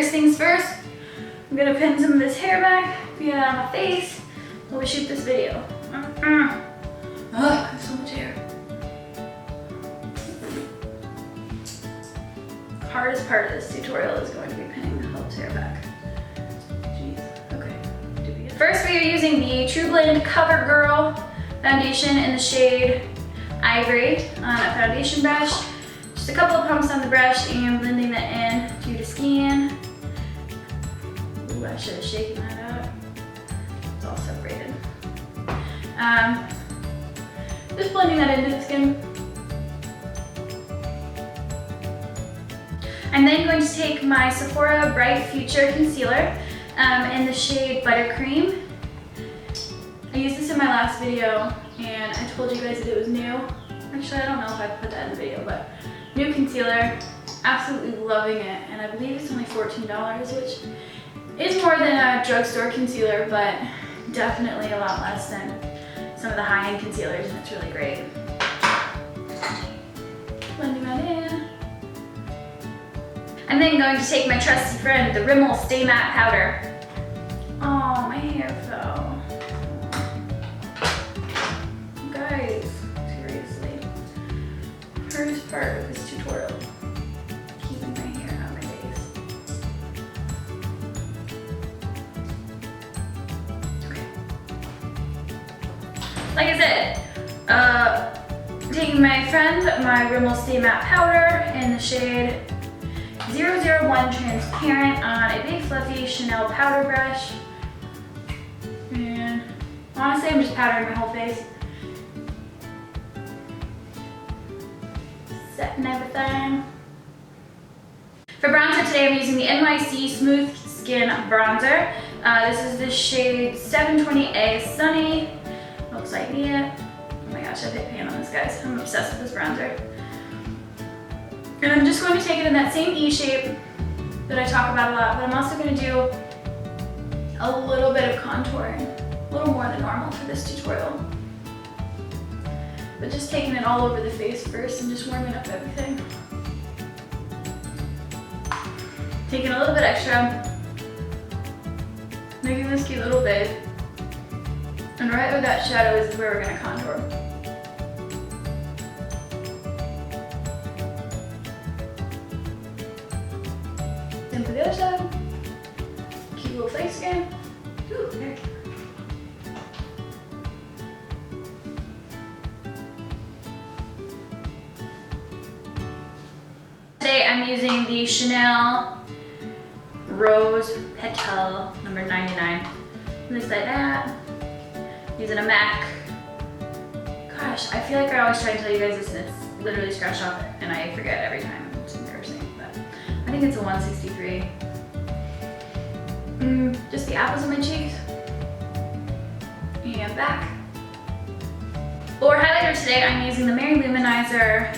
First things first, I'm gonna pin some of this hair back, get it on my face, while we shoot this video. Oh, I have so much hair. Hardest part of this tutorial is going to be pinning the Hope's hair back. Jeez, okay. First we are using the True Blend CoverGirl foundation in the shade Ivory on a foundation brush. Just a couple of pumps on the brush and blending that in to the skin. Ooh, I should have shaken that up. It's all separated. Just blending that into the skin. I'm then going to take my Sephora Bright Future Concealer in the shade Buttercream. I used this in my last video and I told you guys that it was new. Actually, I don't know if I put that in the video, but new concealer, absolutely loving it. And I believe it's only $14, which is more than a drugstore concealer, but definitely a lot less than some of the high-end concealers, and it's really great. Blending that in. I'm then going to take my trusty friend, the Rimmel Stay Matte Powder. Oh, my hair fell. Guys, seriously. Hardest part of this tutorial, keeping my hair on my face. Okay. Like I said, taking my friend, my Rimmel Stay Matte Powder in the shade 001 Transparent on a big fluffy Chanel powder brush. And honestly, I'm just powdering my whole face. Setting everything. For bronzer today, I'm using the NYC Smooth Skin Bronzer. This is the shade 720A Sunny. Looks like it. Oh my gosh, I've hit pan on this, guys. I'm obsessed with this bronzer. And I'm just going to take it in that same E shape that I talk about a lot, but I'm also going to do a little bit of contouring, a little more than normal for this tutorial. But just taking it all over the face first and just warming up everything. Taking a little bit extra, making this cute little bit, and right where that shadow is where we're going to contour. Then for the other side, cute little face again. Ooh, there. Today I'm using the Chanel Rose Petal number 99. Looks like that. Using a MAC. Gosh, I feel like I always try to tell you guys this and it's literally scratched off and I forget every time. It's embarrassing, but I think it's a 163. Just the apples of my cheeks. And back. For highlighter today, I'm using the Mary Luminizer.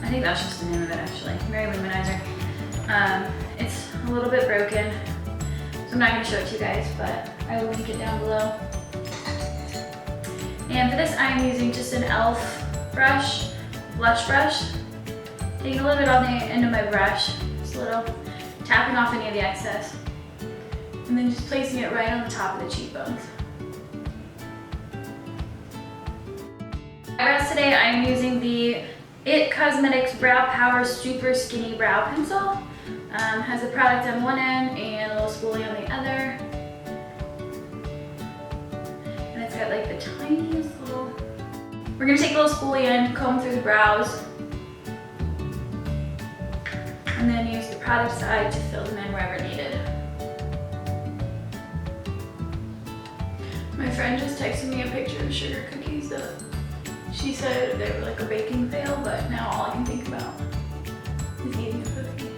I think that's just the name of it actually. Mary Luminizer. It's a little bit broken, so I'm not going to show it to you guys, but I will link it down below. And for this, I'm using just an e.l.f. brush, blush brush. Taking a little bit on the end of my brush, just a little, tapping off any of the excess. And then just placing it right on the top of the cheekbones. Eyebrows today, I'm using the IT Cosmetics Brow Power Super Skinny Brow Pencil. Has a product on one end and a little spoolie on the other. And it's got like the tiniest little... We're gonna take a little spoolie in, comb through the brows, and then use the product side to fill them in wherever needed. My friend just texted me a picture of sugar cookies that she said they were like a baking fail, but now all I can think about is eating a cookie.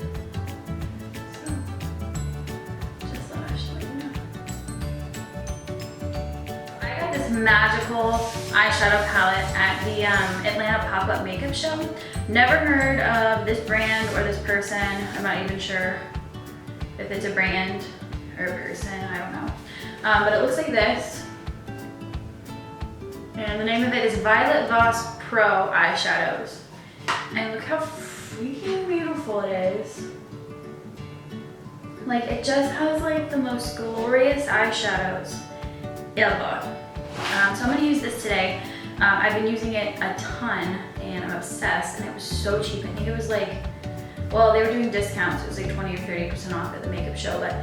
So, just thought I should let you know. I got this magical eyeshadow palette at the Atlanta pop-up makeup show. Never heard of this brand or this person. I'm not even sure if it's a brand or a person, I don't know. But it looks like this. And the name of it is Violet Voss Pro Eyeshadows. And look how freaking beautiful it is. Like, it just has like the most glorious eyeshadows ever. So I'm gonna use this today. I've been using it a ton and I'm obsessed, and it was so cheap. I think it was like, well, they were doing discounts. It was like 20 or 30% off at the makeup show, but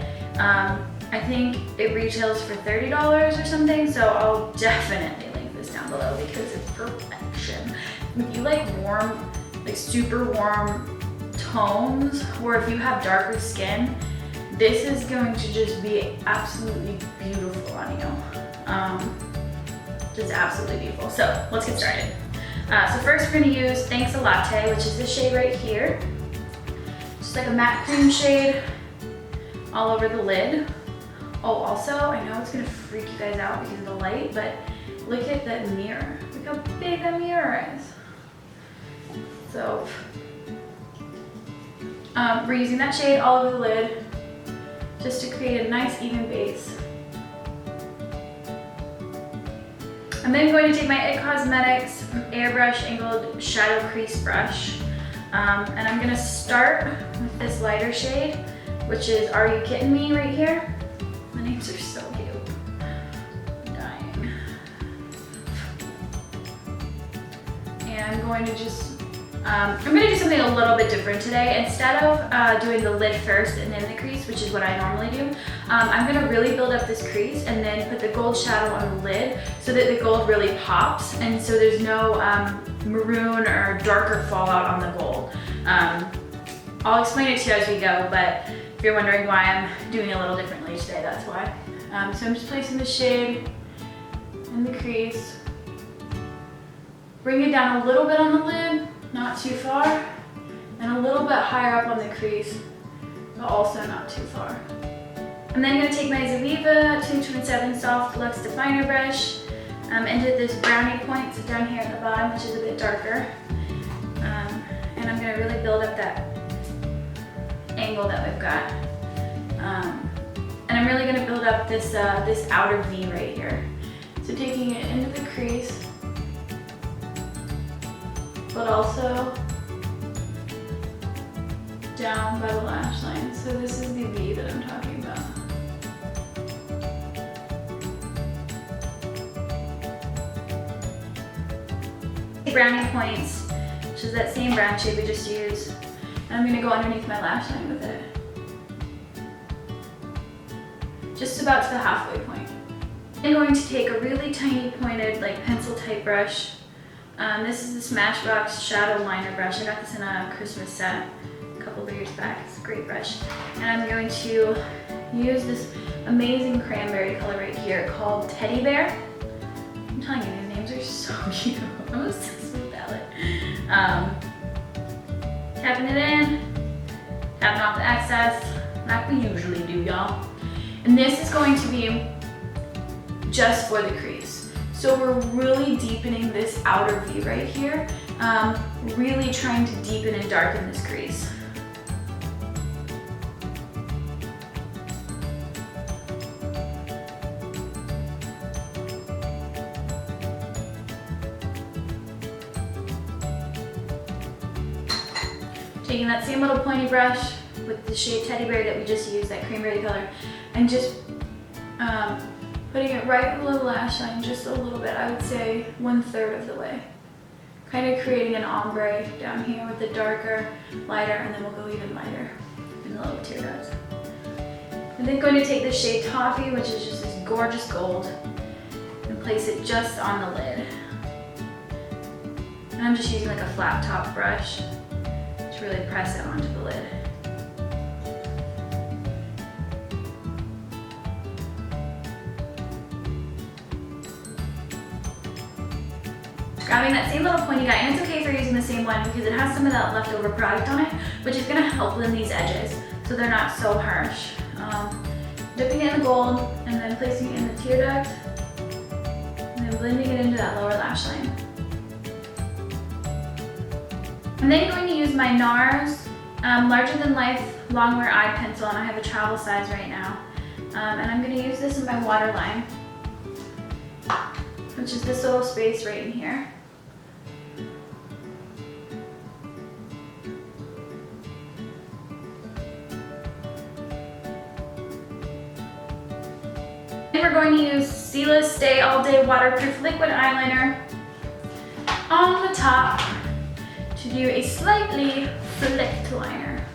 I think it retails for $30 or something. So I'll definitely link this down below because it's perfection. If you like warm, like super warm tones, or if you have darker skin, this is going to just be absolutely beautiful on you. Just absolutely beautiful. So let's get started. So first we're gonna use Thanks a Latte, which is this shade right here. Just like a matte cream shade all over the lid. Oh, also, I know it's gonna freak you guys out because of the light, but look at that mirror. Look how big that mirror is. So, we're using that shade all over the lid just to create a nice even base. I'm then going to take my IT Cosmetics Airbrush Angled Shadow Crease Brush, and I'm gonna start with this lighter shade, which is Are You Kidding Me right here. The names are so cute. I'm dying. And I'm going to just, I'm gonna do something a little bit different today. Instead of doing the lid first and then the crease, which is what I normally do, I'm gonna really build up this crease and then put the gold shadow on the lid so that the gold really pops, and so there's no maroon or darker fallout on the gold. I'll explain it to you as we go, but if you're wondering why I'm doing it a little differently today, that's why. So I'm just placing the shade in the crease. Bring it down a little bit on the lid, not too far, and a little bit higher up on the crease, but also not too far. I'm then going to take my Zoeva 227 Soft Luxe Definer brush into this brownie point down here at the bottom, which is a bit darker. And I'm going to really build up that angle that we've got. And I'm really going to build up this, this outer V right here. So taking it into the crease, but also down by the lash line. So this is the V that I'm talking about. Brownie points, which is that same brown shade we just used. And I'm gonna go underneath my lash line with it. Just about to the halfway point. I'm going to take a really tiny pointed, like pencil type brush. This is the Smashbox Shadow Liner brush. I got this in a Christmas set a couple of years back. It's a great brush. And I'm going to use this amazing cranberry color right here called Teddy Bear. I'm telling you, these names are so cute. I'm obsessed with the palette. Tapping it in, tapping off the excess, like we usually do, y'all. And this is going to be just for the crease. So we're really deepening this outer V right here, really trying to deepen and darken this crease. Taking that same little pointy brush with the shade Teddy Bear that we just used, that cranberry color, and just putting it right below the lash line just a little bit, I would say 1/3 of the way. Kind of creating an ombre down here with the darker, lighter, and then we'll go even lighter in the little tear ducts. And then going to take the shade Toffee, which is just this gorgeous gold, and place it just on the lid. And I'm just using like a flat top brush to really press it onto the lid. Grabbing that same little pointy guy, and it's okay if you're using the same one because it has some of that leftover product on it, which is going to help blend these edges so they're not so harsh. Dipping it in the gold and then placing it in the tear duct and then blending it into that lower lash line. I'm then going to use my NARS Larger Than Life Longwear Eye Pencil, and I have a travel size right now. And I'm going to use this in my waterline, which is this little space right in here. Then we're going to use Sealess Stay All Day Waterproof Liquid Eyeliner on the top to do a slightly flicked liner.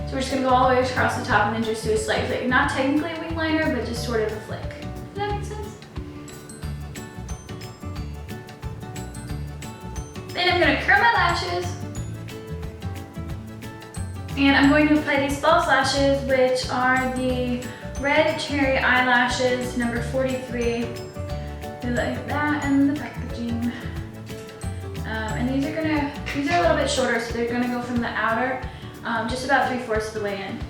So we're just gonna go all the way across the top and then just do a slight flick. Not technically a wing liner, but just sort of a flick. Does that make sense? Then I'm gonna curl my lashes. And I'm going to apply these false lashes, which are the Red Cherry Eyelashes, number 43. They look like that in the packaging. And these are a little bit shorter, so they're gonna go from the outer, just about 3/4 of the way in.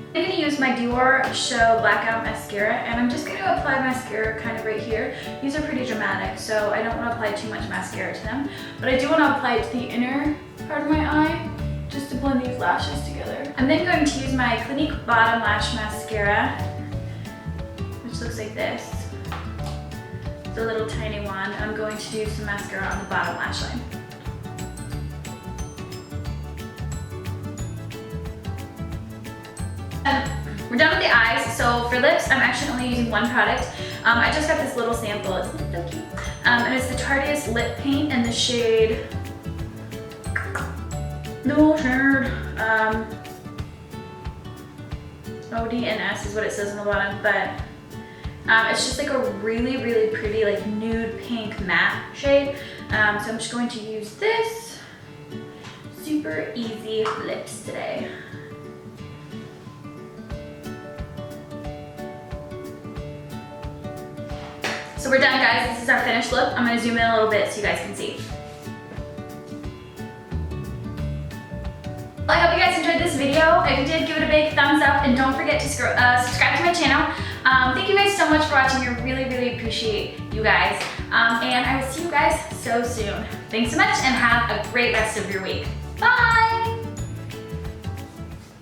I'm going to use my Dior Show Blackout Mascara, and I'm just going to apply mascara kind of right here. These are pretty dramatic, so I don't want to apply too much mascara to them, but I do want to apply it to the inner part of my eye, just to blend these lashes together. I'm then going to use my Clinique Bottom Lash Mascara, which looks like this. It's a little tiny one. I'm going to do some mascara on the bottom lash line. We're done with the eyes, so for lips, I'm actually only using one product. I just got this little sample, it's so cute. And it's the Tarteist Lip Paint in the shade, ODNS is what it says on the bottom, but it's just like a really, really pretty like nude pink matte shade. So I'm just going to use this. Super easy lips today. So we're done, guys. This is our finished look. I'm gonna zoom in a little bit so you guys can see. Well, I hope you guys enjoyed this video. If you did, give it a big thumbs up and don't forget to subscribe to my channel. Thank you guys so much for watching. I really, really appreciate you guys. And I will see you guys so soon. Thanks so much and have a great rest of your week. Bye!